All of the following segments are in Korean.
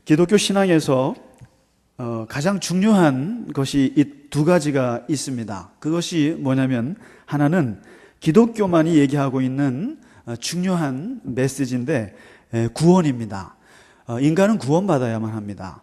기독교 신앙에서 가장 중요한 것이 이 두 가지가 있습니다. 그것이 뭐냐면, 하나는 기독교만이 얘기하고 있는 중요한 메시지인데 구원입니다. 인간은 구원받아야만 합니다.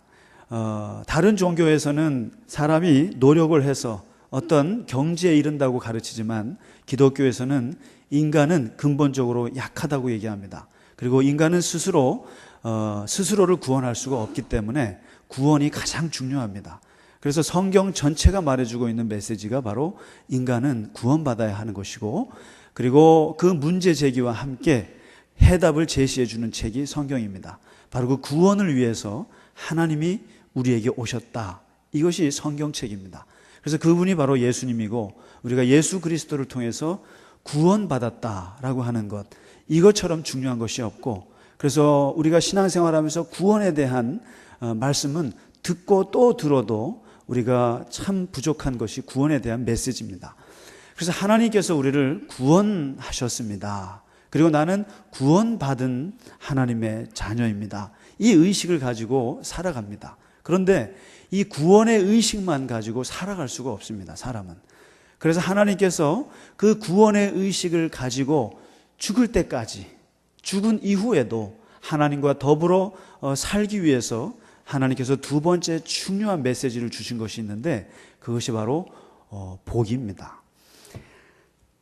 다른 종교에서는 사람이 노력을 해서 어떤 경지에 이른다고 가르치지만, 기독교에서는 인간은 근본적으로 약하다고 얘기합니다. 그리고 인간은 스스로를 구원할 수가 없기 때문에 구원이 가장 중요합니다. 그래서 성경 전체가 말해주고 있는 메시지가 바로 인간은 구원받아야 하는 것이고, 그리고 그 문제 제기와 함께 해답을 제시해 주는 책이 성경입니다. 바로 그 구원을 위해서 하나님이 우리에게 오셨다. 이것이 성경책입니다. 그래서 그분이 바로 예수님이고, 우리가 예수 그리스도를 통해서 구원받았다라고 하는 것, 이것처럼 중요한 것이 없고, 그래서 우리가 신앙생활하면서 구원에 대한 말씀은 듣고 또 들어도 우리가 참 부족한 것이 구원에 대한 메시지입니다. 그래서 하나님께서 우리를 구원하셨습니다. 그리고 나는 구원받은 하나님의 자녀입니다. 이 의식을 가지고 살아갑니다. 그런데 이 구원의 의식만 가지고 살아갈 수가 없습니다, 사람은. 그래서 하나님께서 그 구원의 의식을 가지고 죽을 때까지, 죽은 이후에도 하나님과 더불어 살기 위해서 하나님께서 두 번째 중요한 메시지를 주신 것이 있는데, 그것이 바로 복입니다.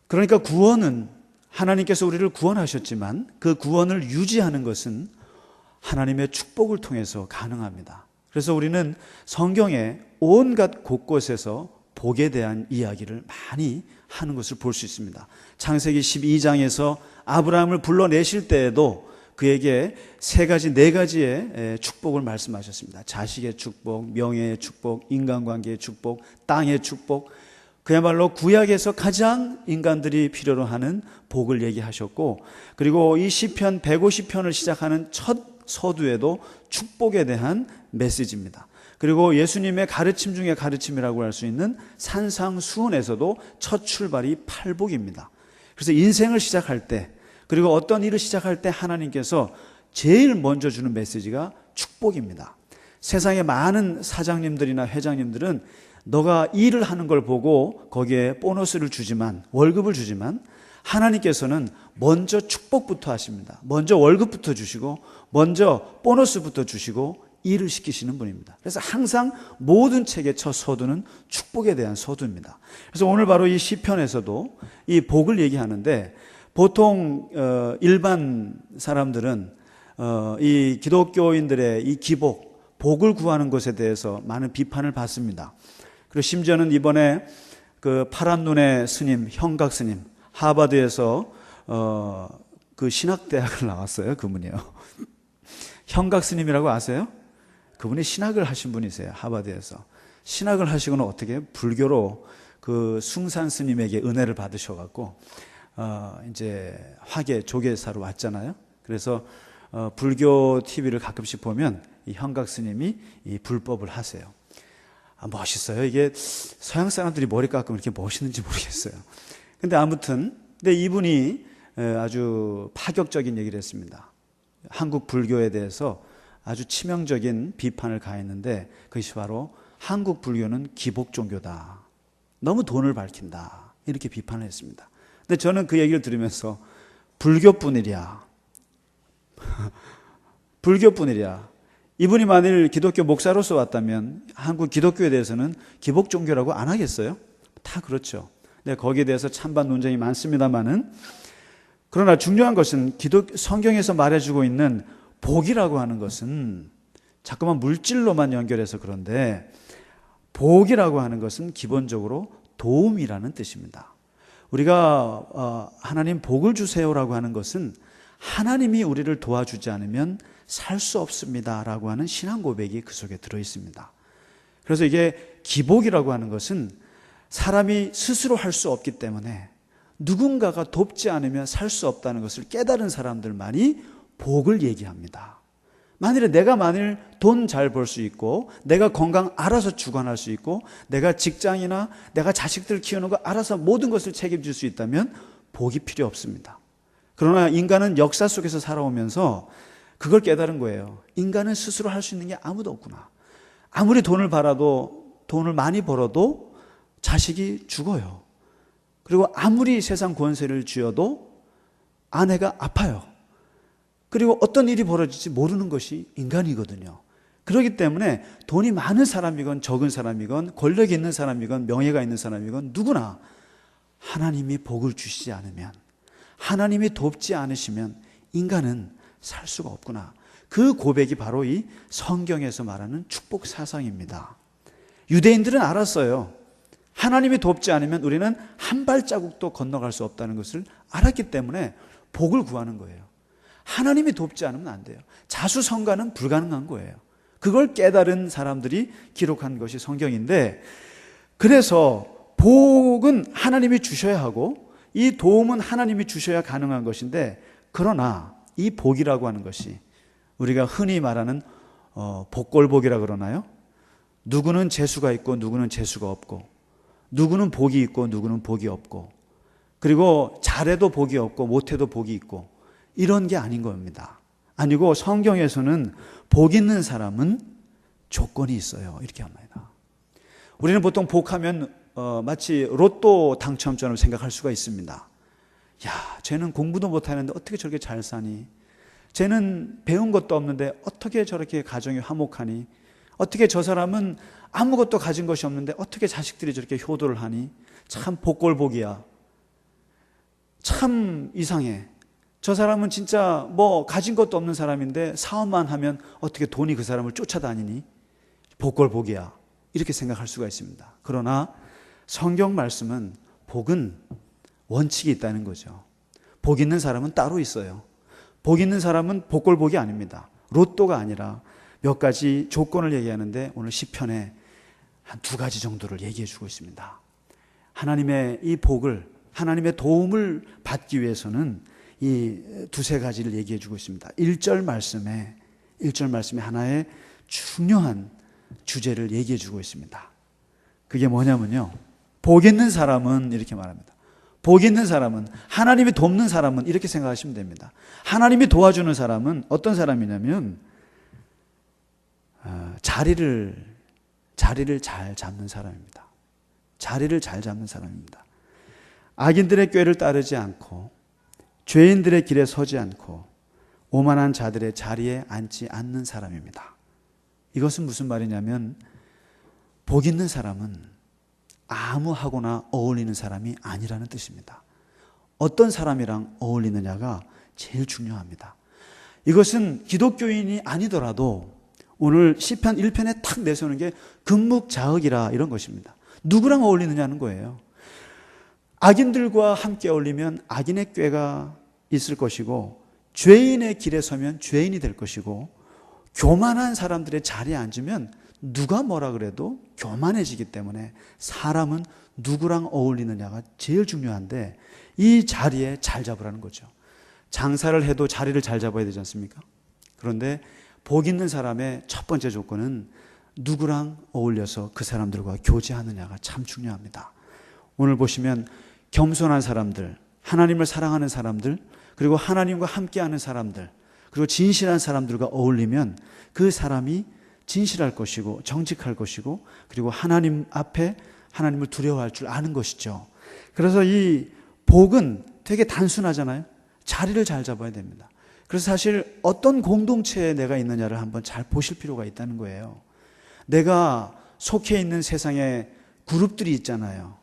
그러니까 구원은, 하나님께서 우리를 구원하셨지만 그 구원을 유지하는 것은 하나님의 축복을 통해서 가능합니다. 그래서 우리는 성경의 온갖 곳곳에서 복에 대한 이야기를 많이 하는 것을 볼 수 있습니다. 창세기 12장에서 아브라함을 불러내실 때에도 그에게 네 가지의 축복을 말씀하셨습니다. 자식의 축복, 명예의 축복, 인간관계의 축복, 땅의 축복, 그야말로 구약에서 가장 인간들이 필요로 하는 복을 얘기하셨고, 그리고 이 시편 150편을 시작하는 첫 서두에도 축복에 대한 메시지입니다. 그리고 예수님의 가르침 중에 가르침이라고 할 수 있는 산상수훈에서도 첫 출발이 팔복입니다. 그래서 인생을 시작할 때, 그리고 어떤 일을 시작할 때 하나님께서 제일 먼저 주는 메시지가 축복입니다. 세상의 많은 사장님들이나 회장님들은 너가 일을 하는 걸 보고 거기에 보너스를 주지만, 월급을 주지만, 하나님께서는 먼저 축복부터 하십니다. 먼저 월급부터 주시고, 먼저 보너스부터 주시고 일을 시키시는 분입니다. 그래서 항상 모든 책의 첫 서두는 축복에 대한 서두입니다. 그래서 오늘 바로 이 시편에서도 이 복을 얘기하는데, 보통 일반 사람들은 이 기독교인들의 이 기복, 복을 구하는 것에 대해서 많은 비판을 받습니다. 그리고 심지어는 이번에 그 파란 눈의 스님, 형각 스님, 하버드에서 그 신학대학을 나왔어요. 그분이요. 형각 스님이라고 아세요? 그분이 신학을 하신 분이세요. 하버드에서. 신학을 하시고는 어떻게 불교로 그 숭산 스님에게 은혜를 받으셔갖고 이제 화계 조계사로 왔잖아요. 그래서 불교 TV를 가끔씩 보면 이 형각 스님이 이 불법을 하세요. 멋있어요. 이게 서양 사람들이 머리 깎으면 이렇게 멋있는지 모르겠어요. 근데 아무튼, 근데 이분이 아주 파격적인 얘기를 했습니다. 한국 불교에 대해서 아주 치명적인 비판을 가했는데, 그것이 바로 한국 불교는 기복 종교다. 너무 돈을 밝힌다. 이렇게 비판을 했습니다. 근데 저는 그 얘기를 들으면서 불교뿐이랴. 불교뿐이랴. 이분이 만일 기독교 목사로서 왔다면 한국 기독교에 대해서는 기복 종교라고 안 하겠어요? 다 그렇죠. 근데 거기에 대해서 찬반 논쟁이 많습니다만은, 그러나 중요한 것은 성경에서 말해주고 있는 복이라고 하는 것은 자꾸만 물질로만 연결해서 그런데, 복이라고 하는 것은 기본적으로 도움이라는 뜻입니다. 우리가 하나님 복을 주세요라고 하는 것은 하나님이 우리를 도와주지 않으면 살 수 없습니다라고 하는 신앙 고백이 그 속에 들어 있습니다. 그래서 이게 기복이라고 하는 것은 사람이 스스로 할 수 없기 때문에 누군가가 돕지 않으면 살 수 없다는 것을 깨달은 사람들만이 복을 얘기합니다. 만일 돈 잘 벌 수 있고, 내가 건강 알아서 주관할 수 있고, 내가 직장이나 내가 자식들 키우는 거 알아서 모든 것을 책임질 수 있다면 복이 필요 없습니다. 그러나 인간은 역사 속에서 살아오면서 그걸 깨달은 거예요. 인간은 스스로 할 수 있는 게 아무도 없구나. 아무리 돈을 많이 벌어도 자식이 죽어요. 그리고 아무리 세상 권세를 쥐어도 아내가 아파요. 그리고 어떤 일이 벌어질지 모르는 것이 인간이거든요. 그렇기 때문에 돈이 많은 사람이건 적은 사람이건 권력이 있는 사람이건 명예가 있는 사람이건 누구나 하나님이 복을 주시지 않으면, 하나님이 돕지 않으시면 인간은 살 수가 없구나. 그 고백이 바로 이 성경에서 말하는 축복 사상입니다. 유대인들은 알았어요. 하나님이 돕지 않으면 우리는 한 발자국도 건너갈 수 없다는 것을 알았기 때문에 복을 구하는 거예요. 하나님이 돕지 않으면 안 돼요. 자수성가는 불가능한 거예요. 그걸 깨달은 사람들이 기록한 것이 성경인데, 그래서 복은 하나님이 주셔야 하고 이 도움은 하나님이 주셔야 가능한 것인데, 그러나 이 복이라고 하는 것이 우리가 흔히 말하는 복골복이라 그러나요? 누구는 재수가 있고 누구는 재수가 없고, 누구는 복이 있고 누구는 복이 없고, 그리고 잘해도 복이 없고 못해도 복이 있고, 이런 게 아닌 겁니다. 아니고 성경에서는 복 있는 사람은 조건이 있어요, 이렇게 합니다. 우리는 보통 복하면 마치 로또 당첨처럼 생각할 수가 있습니다. 야, 쟤는 공부도 못하는데 어떻게 저렇게 잘 사니? 쟤는 배운 것도 없는데 어떻게 저렇게 가정이 화목하니? 어떻게 저 사람은 아무것도 가진 것이 없는데 어떻게 자식들이 저렇게 효도를 하니? 참 복골복이야. 참 이상해. 저 사람은 진짜 뭐 가진 것도 없는 사람인데 사업만 하면 어떻게 돈이 그 사람을 쫓아다니니? 복골복이야. 이렇게 생각할 수가 있습니다. 그러나 성경 말씀은 복은 원칙이 있다는 거죠. 복 있는 사람은 따로 있어요. 복 있는 사람은 복골복이 아닙니다. 로또가 아니라 몇 가지 조건을 얘기하는데 오늘 시편에 한 2가지 정도를 얘기해 주고 있습니다. 하나님의 이 복을, 하나님의 도움을 받기 위해서는 이 2-3가지를 얘기해 주고 있습니다. 1절 말씀에 하나의 중요한 주제를 얘기해 주고 있습니다. 그게 뭐냐면요, 복 있는 사람은 이렇게 말합니다. 복 있는 사람은, 하나님이 돕는 사람은 이렇게 생각하시면 됩니다. 하나님이 도와주는 사람은 어떤 사람이냐면 자리를 잘 잡는 사람입니다. 자리를 잘 잡는 사람입니다. 악인들의 꾀를 따르지 않고 죄인들의 길에 서지 않고 오만한 자들의 자리에 앉지 않는 사람입니다. 이것은 무슨 말이냐면 복 있는 사람은 아무하고나 어울리는 사람이 아니라는 뜻입니다. 어떤 사람이랑 어울리느냐가 제일 중요합니다. 이것은 기독교인이 아니더라도 오늘 시편 1편에 탁 내세우는 게 금묵자흑이라 이런 것입니다. 누구랑 어울리느냐는 거예요. 악인들과 함께 어울리면 악인의 꾀가 있을 것이고, 죄인의 길에 서면 죄인이 될 것이고, 교만한 사람들의 자리에 앉으면 누가 뭐라 그래도 교만해지기 때문에 사람은 누구랑 어울리느냐가 제일 중요한데 이 자리에 잘 잡으라는 거죠. 장사를 해도 자리를 잘 잡아야 되지 않습니까? 그런데 복 있는 사람의 첫 번째 조건은 누구랑 어울려서 그 사람들과 교제하느냐가 참 중요합니다. 오늘 보시면 겸손한 사람들, 하나님을 사랑하는 사람들, 그리고 하나님과 함께하는 사람들, 그리고 진실한 사람들과 어울리면 그 사람이 진실할 것이고 정직할 것이고, 그리고 하나님 앞에 하나님을 두려워할 줄 아는 것이죠. 그래서 이 복은 되게 단순하잖아요. 자리를 잘 잡아야 됩니다. 그래서 사실 어떤 공동체에 내가 있느냐를 한번 잘 보실 필요가 있다는 거예요. 내가 속해 있는 세상에 그룹들이 있잖아요.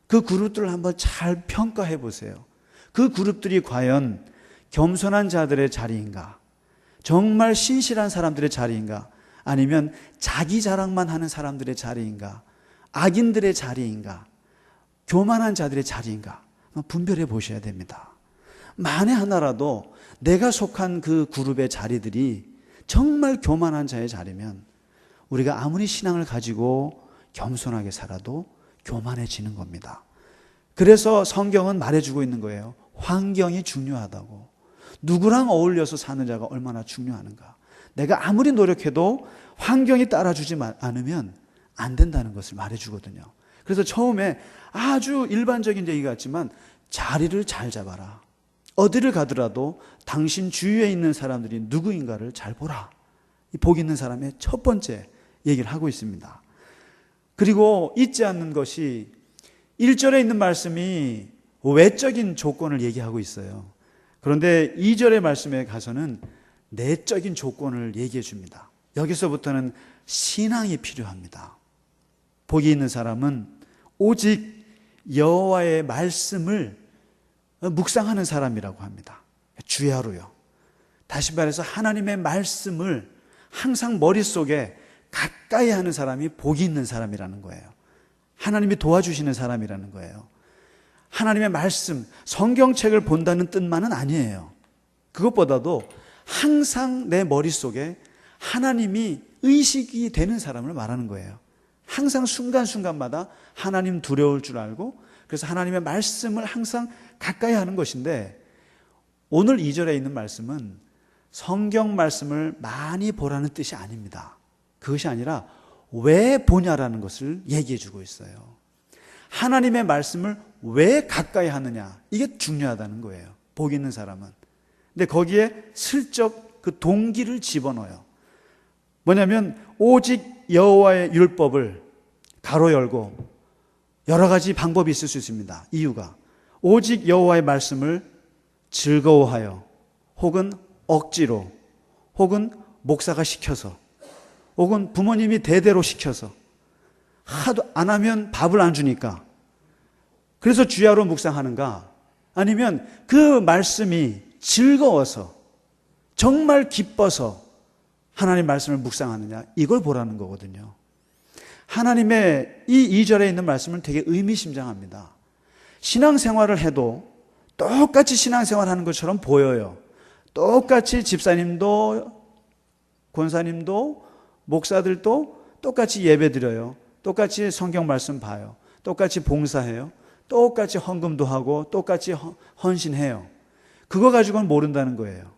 그 그룹들을 한번 잘 평가해 보세요. 그 그룹들이 과연 겸손한 자들의 자리인가? 정말 신실한 사람들의 자리인가? 아니면 자기 자랑만 하는 사람들의 자리인가? 악인들의 자리인가? 교만한 자들의 자리인가? 분별해 보셔야 됩니다. 만에 하나라도 내가 속한 그 그룹의 자리들이 정말 교만한 자의 자리면 우리가 아무리 신앙을 가지고 겸손하게 살아도 교만해지는 겁니다. 그래서 성경은 말해주고 있는 거예요. 환경이 중요하다고. 누구랑 어울려서 사는 자가 얼마나 중요한가. 내가 아무리 노력해도 환경이 따라주지 않으면 안 된다는 것을 말해주거든요. 그래서 처음에 아주 일반적인 얘기 같지만 자리를 잘 잡아라. 어디를 가더라도 당신 주위에 있는 사람들이 누구인가를 잘 보라. 이 복 있는 사람의 첫 번째 얘기를 하고 있습니다. 그리고 잊지 않는 것이 1절에 있는 말씀이 외적인 조건을 얘기하고 있어요. 그런데 2절의 말씀에 가서는 내적인 조건을 얘기해 줍니다. 여기서부터는 신앙이 필요합니다. 복이 있는 사람은 오직 여호와의 말씀을 묵상하는 사람이라고 합니다. 주야로요. 다시 말해서 하나님의 말씀을 항상 머릿속에 가까이 하는 사람이 복이 있는 사람이라는 거예요. 하나님이 도와주시는 사람이라는 거예요. 하나님의 말씀, 성경책을 본다는 뜻만은 아니에요. 그것보다도 항상 내 머릿속에 하나님이 의식이 되는 사람을 말하는 거예요. 항상 순간순간마다 하나님 두려울 줄 알고, 그래서 하나님의 말씀을 항상 가까이 하는 것인데, 오늘 2절에 있는 말씀은 성경 말씀을 많이 보라는 뜻이 아닙니다. 그것이 아니라 왜 보냐라는 것을 얘기해 주고 있어요. 하나님의 말씀을 왜 가까이 하느냐, 이게 중요하다는 거예요. 복 있는 사람은. 근데 거기에 슬쩍 그 동기를 집어넣어요. 뭐냐면 오직 여호와의 율법을 가로 열고, 여러 가지 방법이 있을 수 있습니다. 이유가 오직 여호와의 말씀을 즐거워하여, 혹은 억지로, 혹은 목사가 시켜서, 혹은 부모님이 대대로 시켜서, 하도 안 하면 밥을 안 주니까 그래서 주야로 묵상하는가, 아니면 그 말씀이 즐거워서 정말 기뻐서 하나님 말씀을 묵상하느냐, 이걸 보라는 거거든요. 하나님의 이 2절에 있는 말씀은 되게 의미심장합니다. 신앙생활을 해도 똑같이 신앙생활하는 것처럼 보여요. 똑같이 집사님도 권사님도 목사들도 똑같이 예배드려요. 똑같이 성경 말씀 봐요. 똑같이 봉사해요. 똑같이 헌금도 하고 똑같이 헌신해요. 그거 가지고는 모른다는 거예요.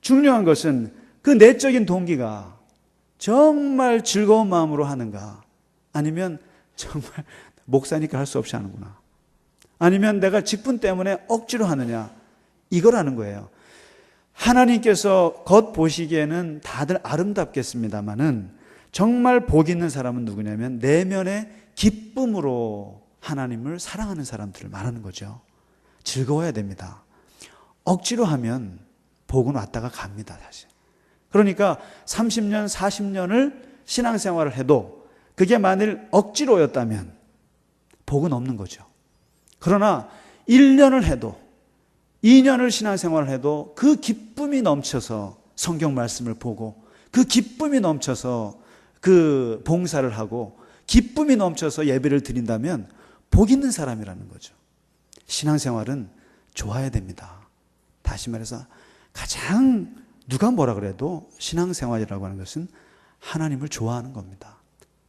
중요한 것은 그 내적인 동기가 정말 즐거운 마음으로 하는가, 아니면 정말 목사니까 할 수 없이 하는구나, 아니면 내가 직분 때문에 억지로 하느냐, 이거라는 거예요. 하나님께서 겉 보시기에는 다들 아름답겠습니다마는 정말 복 있는 사람은 누구냐면 내면의 기쁨으로 하나님을 사랑하는 사람들을 말하는 거죠. 즐거워야 됩니다. 억지로 하면 복은 왔다가 갑니다, 사실. 그러니까 30년, 40년을 신앙생활을 해도 그게 만일 억지로였다면 복은 없는 거죠. 그러나 1년을 해도, 2년을 신앙생활을 해도 그 기쁨이 넘쳐서 성경 말씀을 보고, 그 기쁨이 넘쳐서 그 봉사를 하고, 기쁨이 넘쳐서 예배를 드린다면 복 있는 사람이라는 거죠. 신앙생활은 좋아야 됩니다. 다시 말해서 가장 누가 뭐라 그래도 신앙생활이라고 하는 것은 하나님을 좋아하는 겁니다.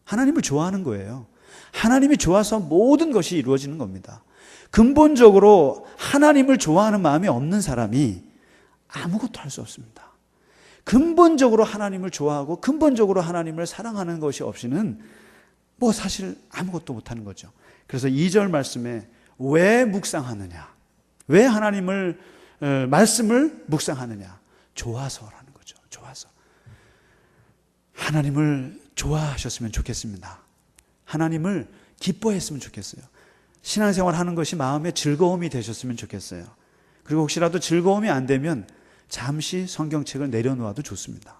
하나님을 좋아하는 거예요. 하나님이 좋아서 모든 것이 이루어지는 겁니다. 근본적으로 하나님을 좋아하는 마음이 없는 사람이 아무것도 할 수 없습니다. 근본적으로 하나님을 좋아하고 근본적으로 하나님을 사랑하는 것이 없이는 뭐 사실 아무것도 못하는 거죠. 그래서 2절 말씀에 왜 묵상하느냐, 왜 하나님을 말씀을 묵상하느냐, 좋아서라는 거죠. 좋아서. 하나님을 좋아하셨으면 좋겠습니다. 하나님을 기뻐했으면 좋겠어요. 신앙생활 하는 것이 마음의 즐거움이 되셨으면 좋겠어요. 그리고 혹시라도 즐거움이 안 되면 잠시 성경책을 내려놓아도 좋습니다.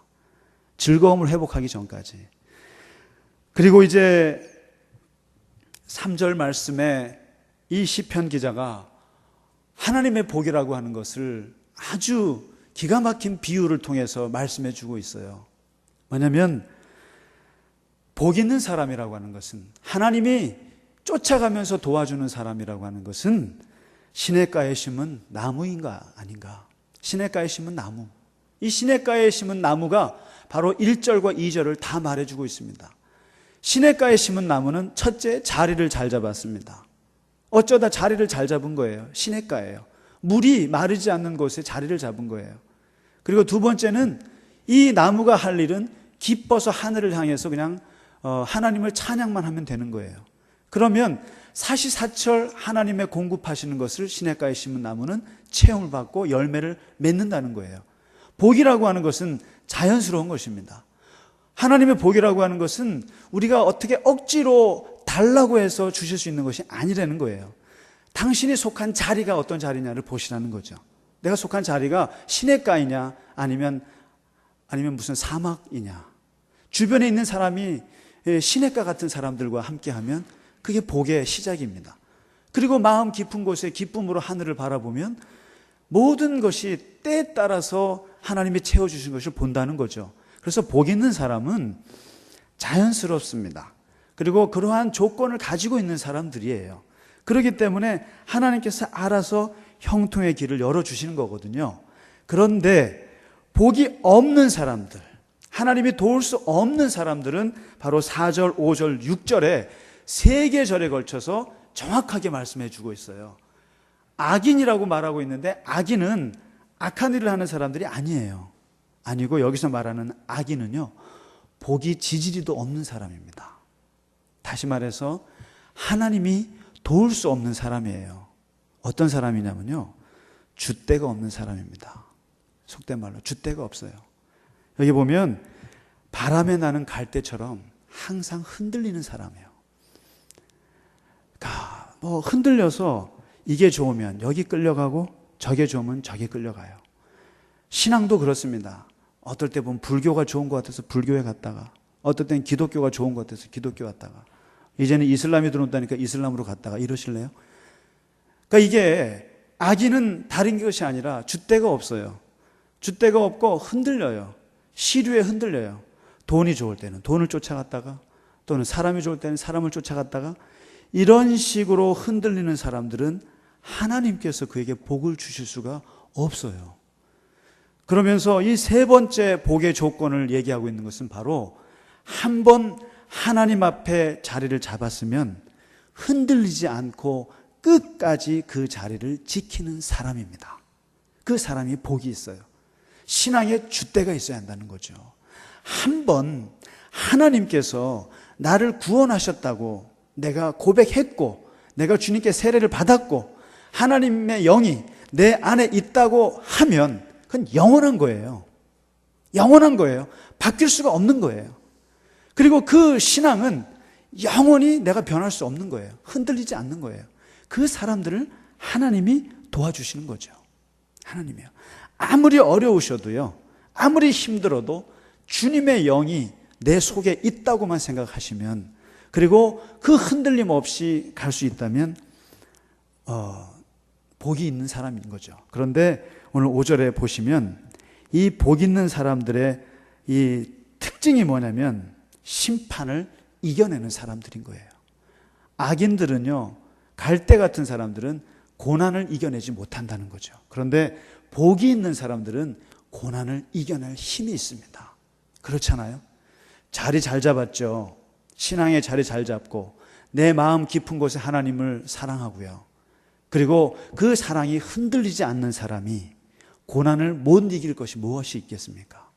즐거움을 회복하기 전까지. 그리고 이제 3절 말씀에 이 시편 기자가 하나님의 복이라고 하는 것을 아주 기가 막힌 비유를 통해서 말씀해 주고 있어요. 뭐냐면 복 있는 사람이라고 하는 것은, 하나님이 쫓아가면서 도와주는 사람이라고 하는 것은 시냇가에 심은 나무인가 아닌가. 시냇가에 심은 나무. 이 시냇가에 심은 나무가 바로 1절과 2절을 다 말해주고 있습니다. 시냇가에 심은 나무는 첫째, 자리를 잘 잡았습니다. 어쩌다 자리를 잘 잡은 거예요. 시냇가예요. 물이 마르지 않는 곳에 자리를 잡은 거예요. 그리고 두 번째는 이 나무가 할 일은 기뻐서 하늘을 향해서 그냥 하나님을 찬양만 하면 되는 거예요. 그러면 사시사철 하나님의 공급하시는 것을 시냇가에 심은 나무는 체험을 받고 열매를 맺는다는 거예요. 복이라고 하는 것은 자연스러운 것입니다. 하나님의 복이라고 하는 것은 우리가 어떻게 억지로 달라고 해서 주실 수 있는 것이 아니라는 거예요. 당신이 속한 자리가 어떤 자리냐를 보시라는 거죠. 내가 속한 자리가 시냇가이냐 아니면 무슨 사막이냐. 주변에 있는 사람이 시냇가 같은 사람들과 함께하면 그게 복의 시작입니다. 그리고 마음 깊은 곳에 기쁨으로 하늘을 바라보면 모든 것이 때에 따라서 하나님이 채워주신 것을 본다는 거죠. 그래서 복 있는 사람은 자연스럽습니다. 그리고 그러한 조건을 가지고 있는 사람들이에요. 그렇기 때문에 하나님께서 알아서 형통의 길을 열어주시는 거거든요. 그런데 복이 없는 사람들, 하나님이 도울 수 없는 사람들은 바로 4절, 5절, 6절에 세 개 절에 걸쳐서 정확하게 말씀해 주고 있어요. 악인이라고 말하고 있는데 악인은 악한 일을 하는 사람들이 아니에요. 아니고 여기서 말하는 악인은요, 복이 지지리도 없는 사람입니다. 다시 말해서 하나님이 도울 수 없는 사람이에요. 어떤 사람이냐면요, 줏대가 없는 사람입니다. 속된 말로 줏대가 없어요. 여기 보면 바람에 나는 갈대처럼 항상 흔들리는 사람이에요. 흔들려서 이게 좋으면 여기 끌려가고 저게 좋으면 저기 끌려가요. 신앙도 그렇습니다. 어떨 때 보면 불교가 좋은 것 같아서 불교에 갔다가, 어떨 땐 기독교가 좋은 것 같아서 기독교 갔다가, 이제는 이슬람이 들어온다니까 이슬람으로 갔다가 이러실래요? 그러니까 이게 악인은 다른 것이 아니라 줏대가 없어요. 줏대가 없고 흔들려요. 시류에 흔들려요. 돈이 좋을 때는 돈을 쫓아갔다가, 또는 사람이 좋을 때는 사람을 쫓아갔다가, 이런 식으로 흔들리는 사람들은 하나님께서 그에게 복을 주실 수가 없어요. 그러면서 이 세 번째 복의 조건을 얘기하고 있는 것은 바로 한 번 하나님 앞에 자리를 잡았으면 흔들리지 않고 끝까지 그 자리를 지키는 사람입니다. 그 사람이 복이 있어요. 신앙에 줏대가 있어야 한다는 거죠. 한 번 하나님께서 나를 구원하셨다고 내가 고백했고, 내가 주님께 세례를 받았고, 하나님의 영이 내 안에 있다고 하면 그건 영원한 거예요. 영원한 거예요. 바뀔 수가 없는 거예요. 그리고 그 신앙은 영원히 내가 변할 수 없는 거예요. 흔들리지 않는 거예요. 그 사람들을 하나님이 도와주시는 거죠. 하나님이요. 아무리 어려우셔도요, 아무리 힘들어도 주님의 영이 내 속에 있다고만 생각하시면, 그리고 그 흔들림 없이 갈 수 있다면 복이 있는 사람인 거죠. 그런데 오늘 5절에 보시면 이 복 있는 사람들의 이 특징이 뭐냐면 심판을 이겨내는 사람들인 거예요. 악인들은요, 갈대 같은 사람들은 고난을 이겨내지 못한다는 거죠. 그런데 복이 있는 사람들은 고난을 이겨낼 힘이 있습니다. 그렇잖아요? 자리 잘 잡았죠. 신앙에 자리 잘 잡고 내 마음 깊은 곳에 하나님을 사랑하고요. 그리고 그 사랑이 흔들리지 않는 사람이 고난을 못 이길 것이 무엇이 있겠습니까?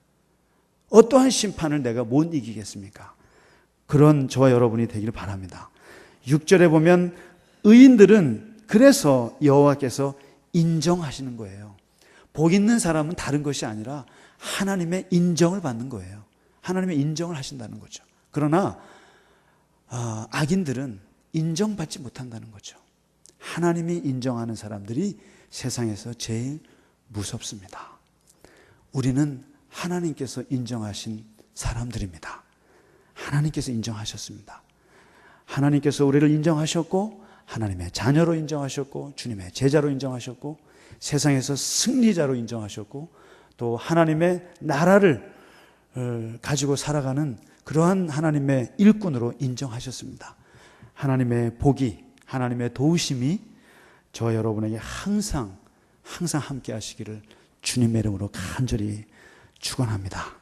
어떠한 심판을 내가 못 이기겠습니까? 그런 저와 여러분이 되기를 바랍니다. 6절에 보면 의인들은 그래서 여호와께서 인정하시는 거예요. 복 있는 사람은 다른 것이 아니라 하나님의 인정을 받는 거예요. 하나님의 인정을 하신다는 거죠. 그러나 악인들은 인정받지 못한다는 거죠. 하나님이 인정하는 사람들이 세상에서 제일 무섭습니다. 우리는 하나님께서 인정하신 사람들입니다. 하나님께서 인정하셨습니다. 하나님께서 우리를 인정하셨고, 하나님의 자녀로 인정하셨고, 주님의 제자로 인정하셨고, 세상에서 승리자로 인정하셨고, 또 하나님의 나라를 가지고 살아가는 그러한 하나님의 일꾼으로 인정하셨습니다. 하나님의 복이, 하나님의 도우심이 저와 여러분에게 항상 함께 하시기를 주님의 이름으로 간절히 축원합니다.